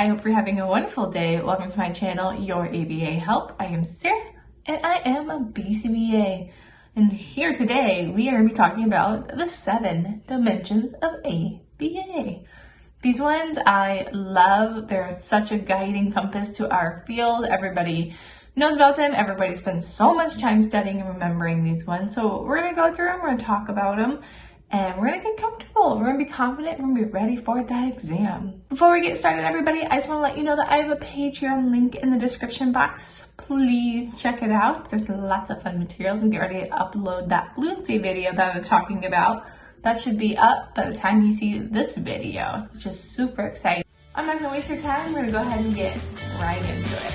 I hope you're having a wonderful day. Welcome to my channel, Your ABA Help. I am Sarah, and I am a BCBA. And here today, we are going to be talking about the 7 dimensions of ABA. These ones I love. They're such a guiding compass to our field. Everybody knows about them. Everybody spends so much time studying and remembering these ones. So we're going to go through them, we're going to talk about them, and we're going to get comfortable. We're going to be confident. We're going to be ready for that exam. Before we get started, everybody, I just want to let you know that I have a Patreon link in the description box. Please check it out. There's lots of fun materials. I'm getting ready to upload that fluency video that I was talking about. That should be up by the time you see this video, which is super exciting. I'm not going to waste your time. We're going to go ahead and get right into it.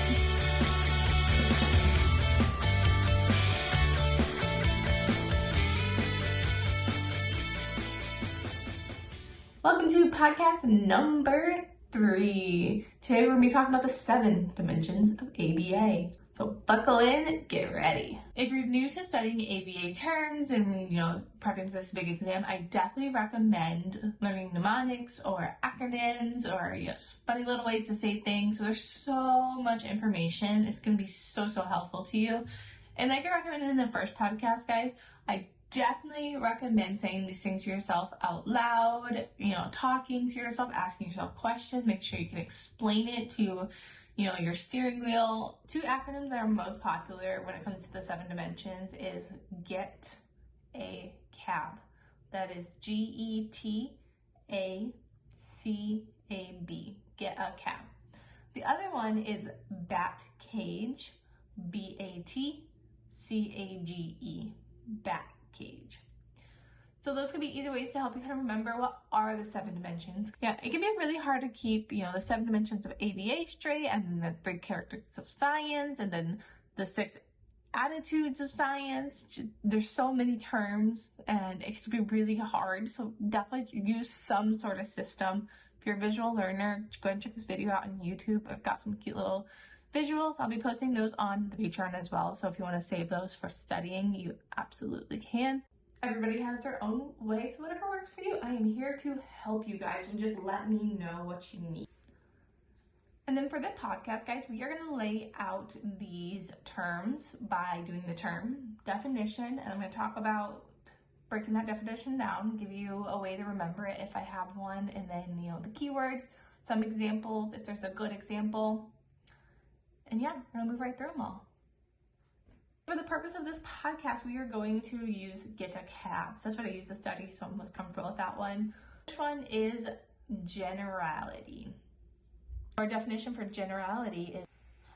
Welcome to podcast number 3. Today we're going to be talking about the 7 dimensions of ABA. So buckle in, get ready. If you're new to studying ABA terms and, prepping for this big exam, I definitely recommend learning mnemonics or acronyms or just funny little ways to say things. So there's so much information. It's going to be so helpful to you. And like I recommended in the first podcast, guys, I definitely recommend saying these things to yourself out loud, talking to yourself, asking yourself questions. Make sure you can explain it to your steering wheel. 2 acronyms that are most popular when it comes to the 7 dimensions is GET, A, CAB. That is GETACAB. Get a cab. The other one is BAT cage. BATCAGE. BAT cage. So those could be easy ways to help you kind of remember what are the 7 dimensions. Yeah, it can be really hard to keep, the 7 dimensions of ABA straight, and then the 3 characteristics of science, and then the 6 attitudes of science. There's so many terms, and it can be really hard. So definitely use some sort of system. If you're a visual learner, go ahead and check this video out on YouTube. I've got some cute little visuals. I'll be posting those on the Patreon as well. So if you want to save those for studying, you absolutely can. Everybody has their own way, so whatever works for you, I am here to help you guys, and just let me know what you need. And then for the podcast, guys, we are going to lay out these terms by doing the term definition, and I'm going to talk about breaking that definition down, give you a way to remember it if I have one, and then, the keywords, some examples, if there's a good example, and yeah, we're going to move right through them all. For the purpose of this podcast, we are going to use Get a Cab. That's what I use to study, so I'm most comfortable with that one. This one is generality. Our definition for generality is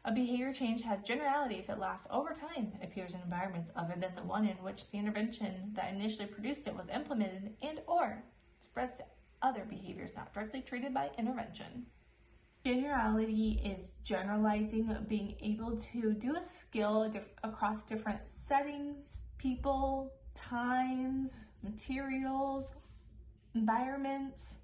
a behavior change has generality if it lasts over time, appears in environments other than the one in which the intervention that initially produced it was implemented, and or spreads to other behaviors not directly treated by intervention. Generality is generalizing, being able to do a skill across different settings, people, times, materials, environments,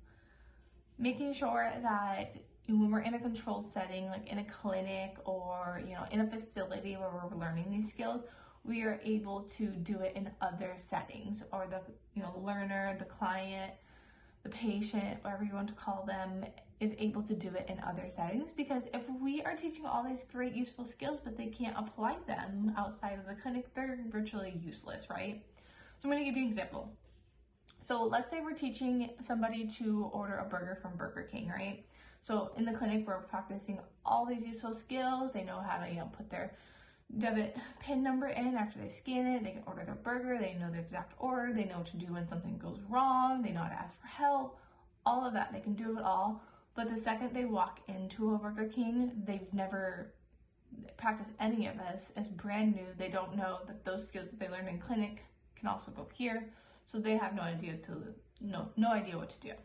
making sure that when we're in a controlled setting, like in a clinic or, in a facility where we're learning these skills, we are able to do it in other settings, or the, learner, the client, the patient, whatever you want to call them, is able to do it in other settings. Because if we are teaching all these great useful skills but they can't apply them outside of the clinic, they're virtually useless, right? So I'm going to give you an example. So let's say we're teaching somebody to order a burger from Burger King, right? So in the clinic, we're practicing all these useful skills. They know how to, put their debit PIN number in after they scan it. They can order their burger. They know the exact order. They know what to do when something goes wrong. They know how to ask for help. All of that. They can do it all. But the second they walk into a Burger King, they've never practiced any of this. It's brand new. They don't know that those skills that they learned in clinic can also go here. So they have no idea what to do.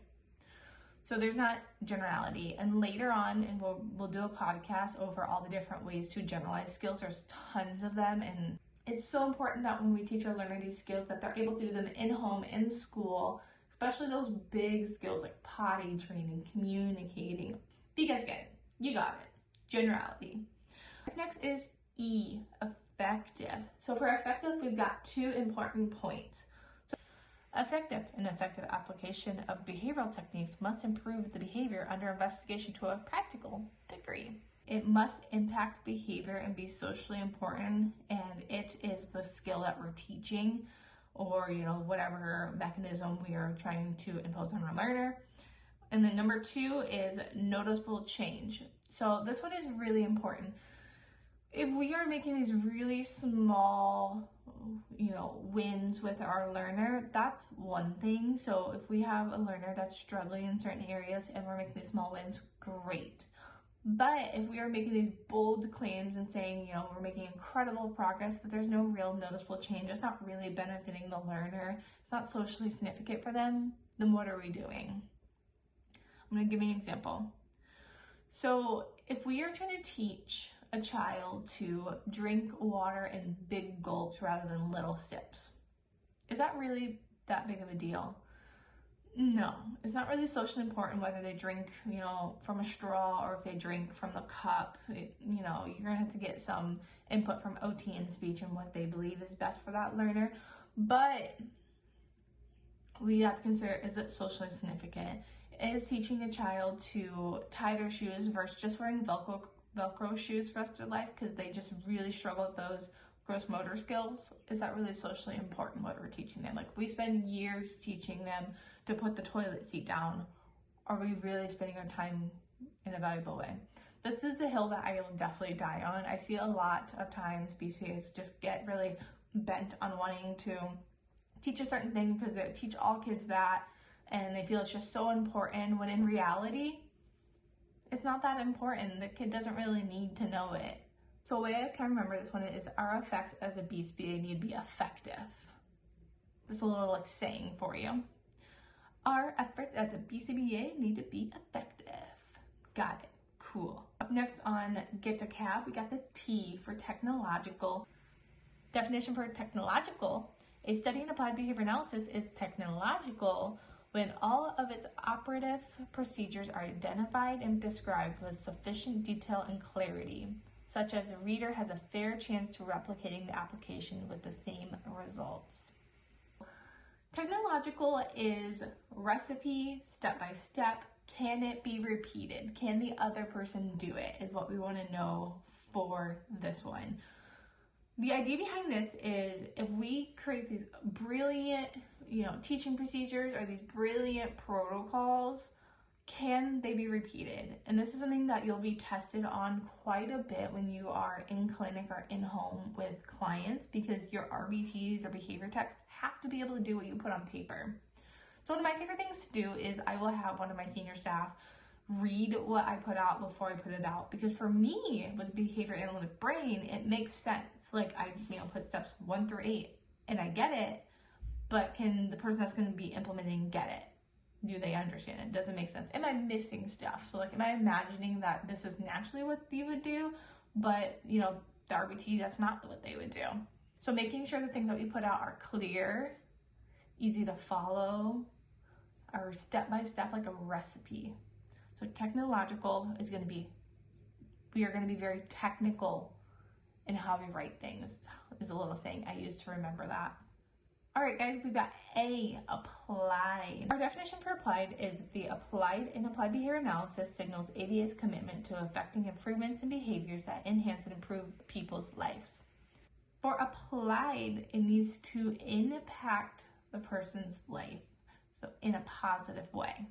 So there's not generality. And later on, and we'll do a podcast over all the different ways to generalize skills. There's tons of them, and it's so important that when we teach our learner these skills, that they're able to do them in home, in school, especially those big skills like potty training, communicating. You guys get it. You got it. Generality. Next is E, effective. So for effective, we've got 2 important points. So Effective and effective application of behavioral techniques must improve the behavior under investigation to a practical degree. It must impact behavior and be socially important, and it is the skill that we're teaching, or whatever mechanism we are trying to impose on our learner. And then number 2 is noticeable change. So this one is really important. If we are making these really small, wins with our learner, that's one thing. So if we have a learner that's struggling in certain areas and we're making these small wins, great. But if we are making these bold claims and saying, we're making incredible progress, but there's no real noticeable change, it's not really benefiting the learner, it's not socially significant for them, then what are we doing? I'm going to give you an example. So if we are trying to teach a child to drink water in big gulps rather than little sips, is that really that big of a deal? No, it's not really socially important whether they drink, from a straw or if they drink from the cup. You're gonna have to get some input from OT and speech and what they believe is best for that learner. But we have to consider, is it socially significant? Is teaching a child to tie their shoes versus just wearing Velcro shoes for the rest of their life because they just really struggle with those gross motor skills? Is that really socially important what we're teaching them? Like, we spend years teaching them to put the toilet seat down. Are we really spending our time in a valuable way? This is the hill that I will definitely die on. I see a lot of times BCBAs just get really bent on wanting to teach a certain thing because they teach all kids that, and they feel it's just so important, when in reality, it's not that important. The kid doesn't really need to know it. So the way I can remember this one is, our effects as a BCBA need to be effective. This is a little saying for you. Our efforts as a BCBA need to be effective. Got it. Cool. Up next on Get to CAB, we got the T for technological. Definition for technological: a study in applied behavior analysis is technological when all of its operative procedures are identified and described with sufficient detail and clarity, such as the reader has a fair chance to replicating the application with the same results. Technological is recipe, step by step. Can it be repeated? Can the other person do it? Is what we want to know for this one. The idea behind this is, if we create these brilliant, teaching procedures or these brilliant protocols, can they be repeated? And this is something that you'll be tested on quite a bit when you are in clinic or in home with clients, because your RBTs or behavior techs have to be able to do what you put on paper. So one of my favorite things to do is I will have one of my senior staff read what I put out before I put it out, because for me, with behavior analytic brain, it makes sense. Like, I put steps 1 through 8 and I get it, but can the person that's going to be implementing get it? Do they understand it? Does it make sense? Am I missing stuff? So am I imagining that this is naturally what you would do, but the RBT, that's not what they would do. So making sure the things that we put out are clear, easy to follow, are step by step, like a recipe. So technological is going to be, we are going to be very technical in how we write things, is a little saying I use to remember that. All right, guys, we've got A, applied. Our definition for applied is the applied behavior analysis signals ABA's commitment to effecting improvements in behaviors that enhance and improve people's lives. For applied, it needs to impact the person's life, so in a positive way.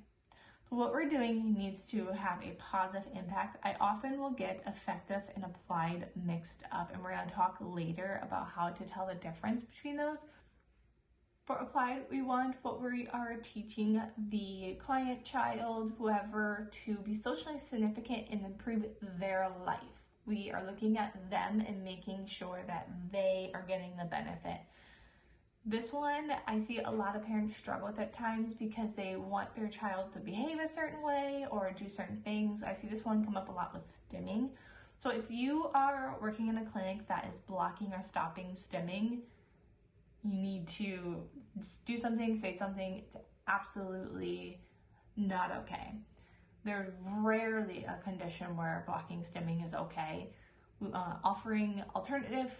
So what we're doing needs to have a positive impact. I often will get effective and applied mixed up, and we're going to talk later about how to tell the difference between those. For applied, we want what we are teaching the client, child, whoever, to be socially significant and improve their life. We are looking at them and making sure that they are getting the benefit. This one, I see a lot of parents struggle with at times because they want their child to behave a certain way or do certain things. I see this one come up a lot with stimming. So if you are working in a clinic that is blocking or stopping stimming, you need to do something, say something. It's absolutely not okay. There's rarely a condition where blocking stimming is okay. Offering alternative,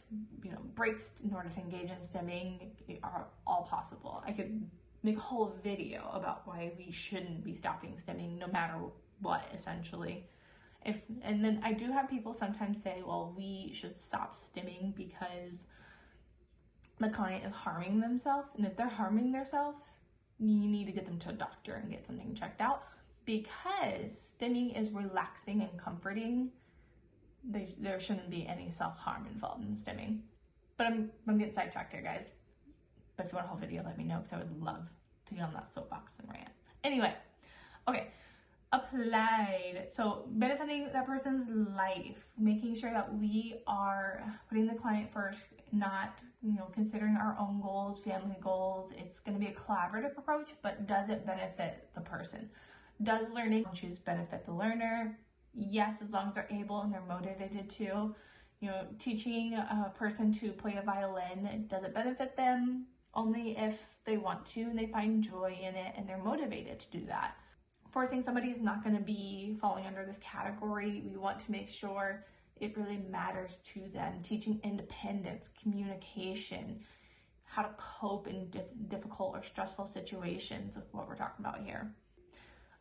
breaks in order to engage in stimming are all possible. I could make a whole video about why we shouldn't be stopping stimming no matter what, essentially. And then I do have people sometimes say, well, we should stop stimming because the client is harming themselves. And if they're harming themselves, you need to get them to a doctor and get something checked out, because stimming is relaxing and comforting. There shouldn't be any self-harm involved in stimming. But I'm getting sidetracked here, guys. But if you want a whole video, let me know, because I would love to get on that soapbox and rant. Anyway, okay. Applied. So benefiting that person's life, making sure that we are putting the client first, not, considering our own goals, family goals. It's going to be a collaborative approach, but does it benefit the person? Does learning choose benefit the learner? Yes, as long as they're able and they're motivated to. Teaching a person to play a violin, does it benefit them? Only if they want to and they find joy in it and they're motivated to do that. Forcing somebody is not going to be falling under this category. We want to make sure it really matters to them. Teaching independence, communication, how to cope in difficult or stressful situations is what we're talking about here.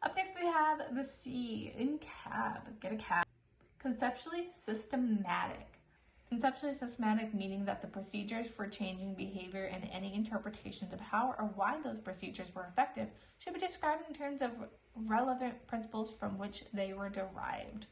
Up next we have the C in CAB. Get a CAB. Conceptually systematic. Conceptually systematic, meaning that the procedures for changing behavior and any interpretations of how or why those procedures were effective should be described in terms of relevant principles from which they were derived.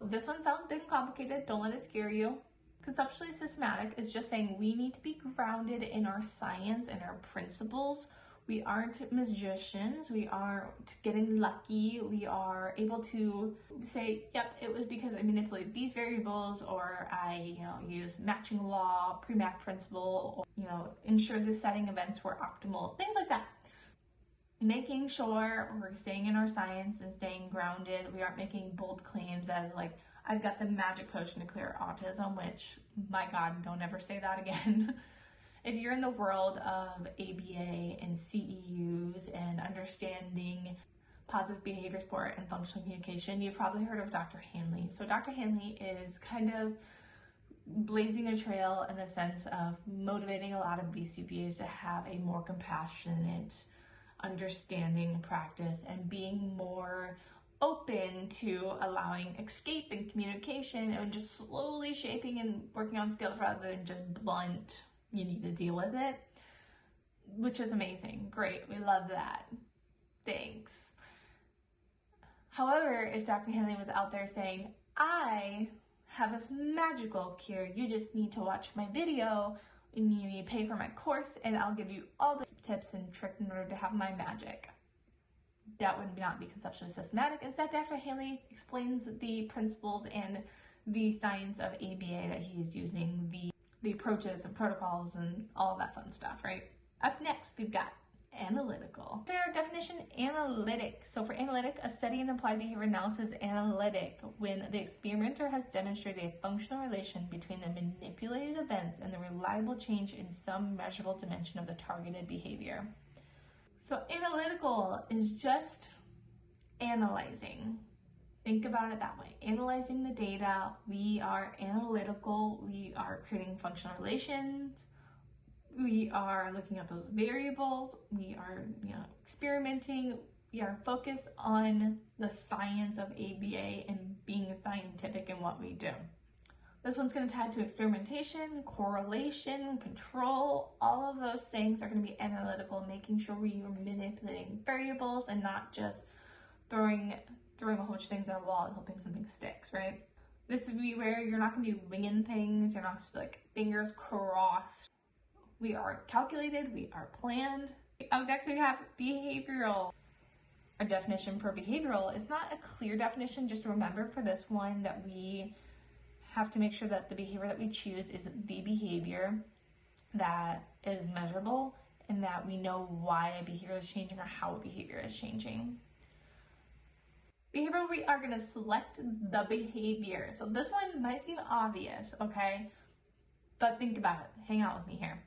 This one sounds big and complicated. Don't let it scare you. Conceptually systematic is just saying we need to be grounded in our science and our principles. We aren't magicians. We aren't getting lucky. We are able to say, yep, it was because I manipulated these variables, or I, use matching law, pre-match principle, or, ensure the setting events were optimal, things like that. Making sure we're staying in our science and staying grounded. We aren't making bold claims as like, I've got the magic potion to clear autism, which, my God, don't ever say that again. If you're in the world of ABA and CEUs and understanding positive behavior support and functional communication, you've probably heard of Dr. Hanley. So Dr. Hanley is kind of blazing a trail in the sense of motivating a lot of BCBAs to have a more compassionate understanding practice and being more open to allowing escape and communication and just slowly shaping and working on skills rather than just blunt, you need to deal with it, which is amazing. Great. We love that. Thanks. However, if Dr. Hanley was out there saying, I have this magical cure, you just need to watch my video and you need to pay for my course and I'll give you all the tips and tricks in order to have my magic, that would not be conceptually systematic. Instead, Dr. Hanley explains the principles and the science of ABA that he's using, the approaches and protocols and all of that fun stuff, right? Up next, we've got analytical. Their definition, analytic. So for analytic, a study in applied behavior analysis analytic when the experimenter has demonstrated a functional relation between the manipulated events and the reliable change in some measurable dimension of the targeted behavior. So analytical is just analyzing. Think about it that way. Analyzing the data. We are analytical. We are creating functional relations. We are looking at those variables. We are, experimenting. We are focused on the science of ABA and being scientific in what we do. This one's going to tie to experimentation, correlation, control. All of those things are going to be analytical, making sure we are manipulating variables and not just throwing a whole bunch of things at a wall and hoping something sticks, right? This is where you're not going to be winging things. You're not just like fingers crossed. We are calculated. We are planned. Up next, we have behavioral. Our definition for behavioral is not a clear definition. Just remember for this one that we have to make sure that the behavior that we choose is the behavior that is measurable and that we know why a behavior is changing or how a behavior is changing. Behavioral, we are going to select the behavior. So this one might seem obvious, okay? But think about it. Hang out with me here.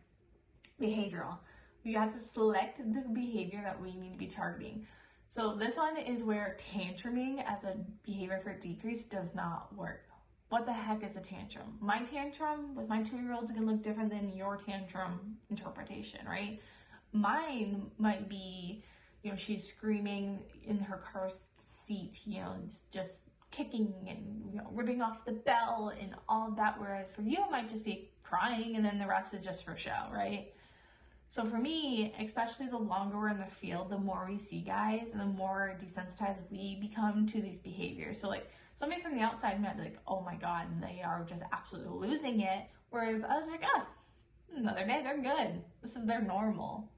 Behavioral. We have to select the behavior that we need to be targeting. So this one is where tantruming as a behavior for decrease does not work. What the heck is a tantrum? My tantrum with my 2-year-old is going to look different than your tantrum interpretation, right? Mine might be, she's screaming in her car seat, just kicking and ripping off the bell and all of that, whereas for you it might just be crying and then the rest is just for show, right? So for me, especially the longer we're in the field, the more we see guys and the more desensitized we become to these behaviors. So like somebody from the outside might be like, oh my God, they are just absolutely losing it. Whereas us are like, another day, they're good. This is their normal.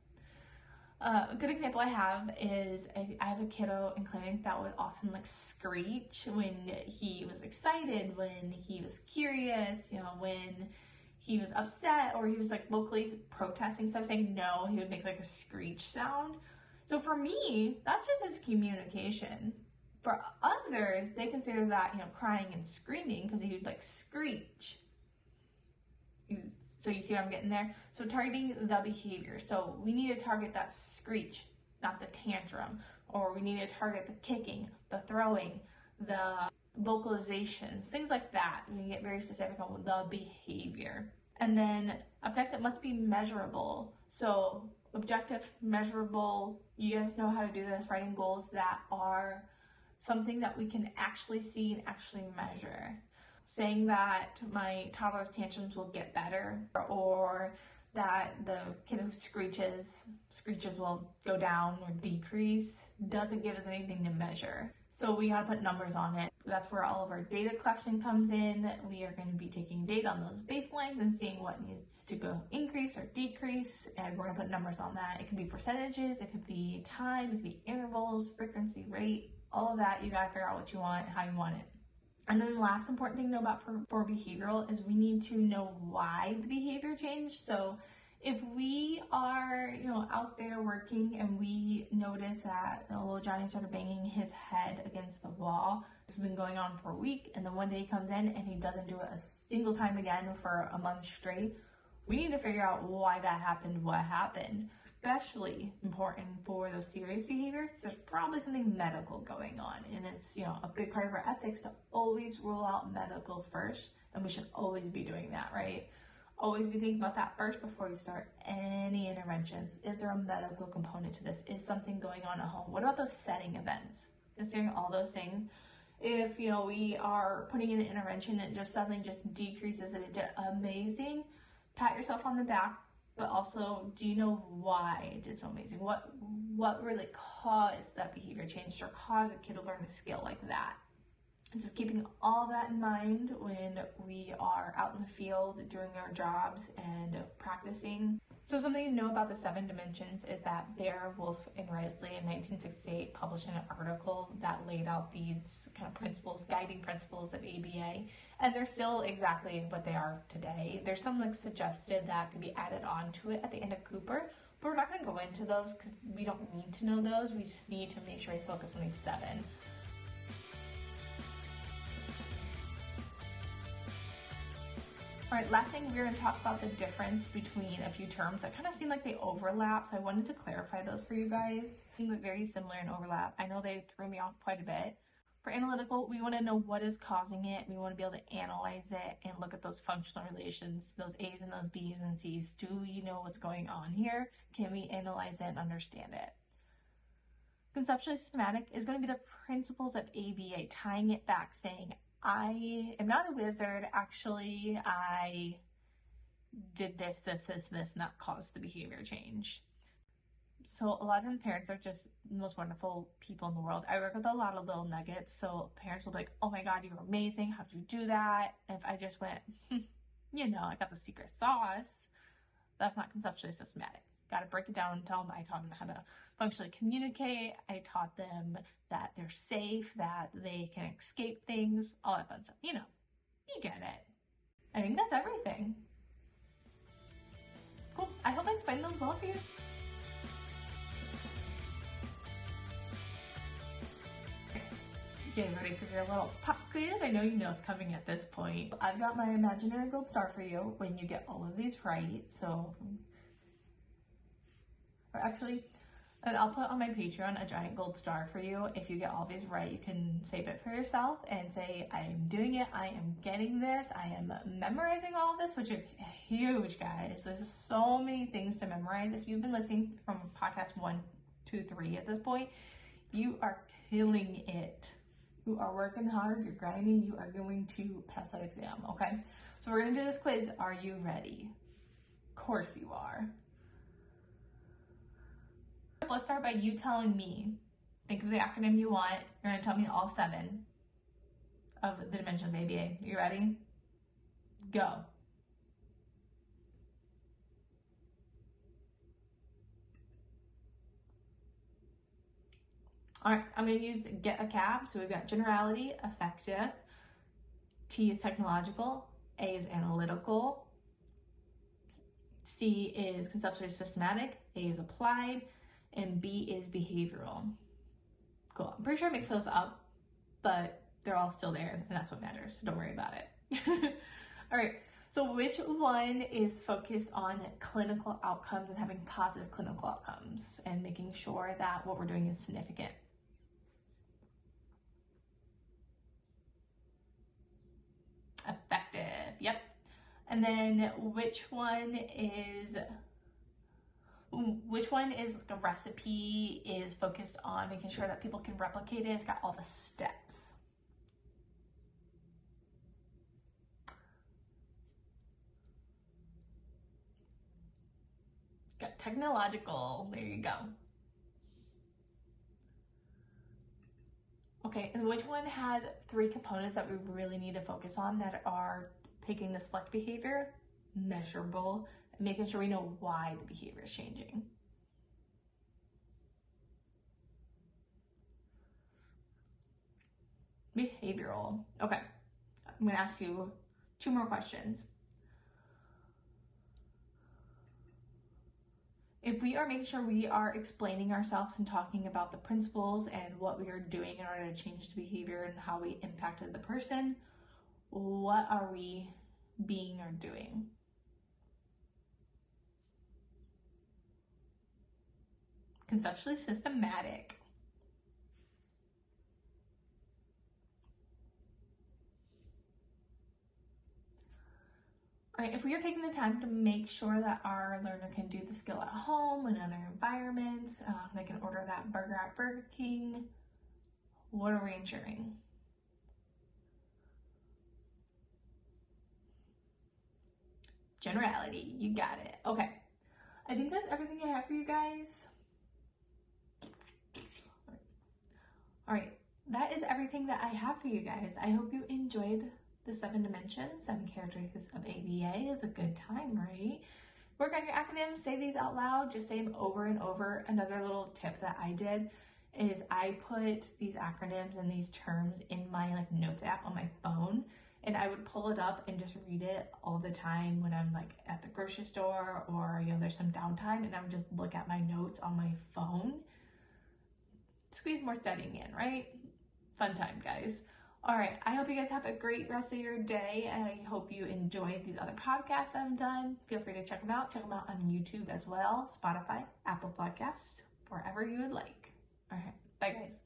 A good example I have is I have a kiddo in clinic that would often like screech when he was excited, when he was curious, when he was upset, or he was like vocally protesting stuff, saying no, he would make like a screech sound. So for me, that's just his communication. For others, they consider that, crying and screaming because he would like screech. So you see what I'm getting there? So targeting the behavior. So we need to target that screech, not the tantrum. Or we need to target the kicking, the throwing, the vocalizations, things like that. We get very specific on the behavior. And then up next, it must be measurable. So objective, measurable. You guys know how to do this, writing goals that are something that we can actually see and actually measure. Saying that my toddler's tantrums will get better, or that the kid who screeches will go down or decrease, doesn't give us anything to measure. So we gotta put numbers on it. That's where all of our data collection comes in. We are gonna be taking data on those baselines and seeing what needs to go increase or decrease, and we're gonna put numbers on that. It could be percentages, it could be time, it could be intervals, frequency, rate, all of that. You gotta figure out what you want, how you want it. And then the last important thing to know about for behavioral is we need to know why the behavior changed. So if we are, out there working and we notice that little Johnny started banging his head against the wall, this has been going on for a week, and then one day he comes in and he doesn't do it a single time again for a month straight, we need to figure out why that happened, what happened. Especially important for those serious behaviors, there's probably something medical going on, and it's a big part of our ethics to always rule out medical first, and we should always be doing that, right? Always be thinking about that first before you start any interventions. Is there a medical component to this? Is something going on at home? What about those setting events? Considering all those things, if we are putting in an intervention and it just suddenly just decreases and it did amazing, pat yourself on the back. But also, do you know why it did so amazing? What really caused that behavior change or caused a kid to learn a skill like that? And just keeping all that in mind when we are out in the field doing our jobs and practicing. So something to know about the 7 dimensions is that Bear, Wolf, and Risley in 1968 published an article that laid out these kind of principles, guiding principles of ABA, and they're still exactly what they are today. There's some suggested that could be added on to it at the end of Cooper, but we're not going to go into those because we don't need to know those. We just need to make sure we focus on these 7. All right, last thing, we're going to talk about the difference between a few terms that kind of seem like they overlap, so I wanted to clarify those for you guys. They seem very similar in overlap. I know they threw me off quite a bit. For analytical, we want to know what is causing it. We want to be able to analyze it and look at those functional relations, those A's and those B's and C's. Do we know what's going on here? Can we analyze it and understand it? Conceptually systematic is going to be the principles of ABA, tying it back, saying, I am not a wizard. Actually, I did this, and that caused the behavior change. So a lot of the parents are just the most wonderful people in the world. I work with a lot of little nuggets. So parents will be like, oh my God, you're amazing. How'd you do that? And if I just went, I got the secret sauce, that's not conceptually systematic. Got to break it down and tell them. I taught them how to functionally communicate. I taught them that they're safe, that they can escape things, all that fun stuff. You get it. I think that's everything. Cool. I hope I explained those well for you. Getting ready for your little pop quiz. I know you know it's coming at this point. I've got my imaginary gold star for you when you get all of these right. So, or actually, And I'll put on my Patreon a giant gold star for you. If you get all these right, you can save it for yourself and say, I am doing it, I am getting this, I am memorizing all of this, which is huge, guys. There's so many things to memorize. If you've been listening from podcast 1, 2, 3 at this point, you are killing it. You are working hard, you're grinding, you are going to pass that exam, okay? So we're gonna do this quiz. Are you ready? Of course you are. Let's start by you telling me, think of the acronym you want. You're gonna tell me all 7 of the dimensions of ABA. You ready? Go. All right, I'm gonna use get a cab. So we've got generality, effective, T is technological, A is analytical, C is conceptually systematic, A is applied, and B is behavioral. Cool. I'm pretty sure I mixed those up, but they're all still there, and that's what matters. So don't worry about it. All right. So which one is focused on clinical outcomes and having positive clinical outcomes and making sure that what we're doing is significant? Effective. Yep. And then which one is like a recipe is focused on making sure that people can replicate it? It's got all the steps. Got technological. There you go. Okay, and which one had 3 components that we really need to focus on that are taking the select behavior, measurable, and making sure we know why the behavior is changing? Behavioral. Okay, I'm gonna ask you 2 more questions. If we are making sure we are explaining ourselves and talking about the principles and what we are doing in order to change the behavior and how we impacted the person, what are we being or doing? Conceptually systematic. All right, if we are taking the time to make sure that our learner can do the skill at home in other environments, they can order that burger at Burger King, what are we ensuring? Generality, you got it. Okay, I think that's everything I have for you guys. All right, that is everything that I have for you guys. I hope you enjoyed the 7 dimensions, 7 characteristics of ABA. Is a good time, right? Work on your acronyms, say these out loud, just say them over and over. Another little tip that I did is I put these acronyms and these terms in my notes app on my phone, and I would pull it up and just read it all the time when I'm at the grocery store or there's some downtime, and I would just look at my notes on my phone. Squeeze more studying in, right? Fun time, guys. All right, I hope you guys have a great rest of your day. I hope you enjoyed these other podcasts I've done. Feel free to check them out. Check them out on YouTube as well, Spotify, Apple Podcasts, wherever you would like. All right, bye guys.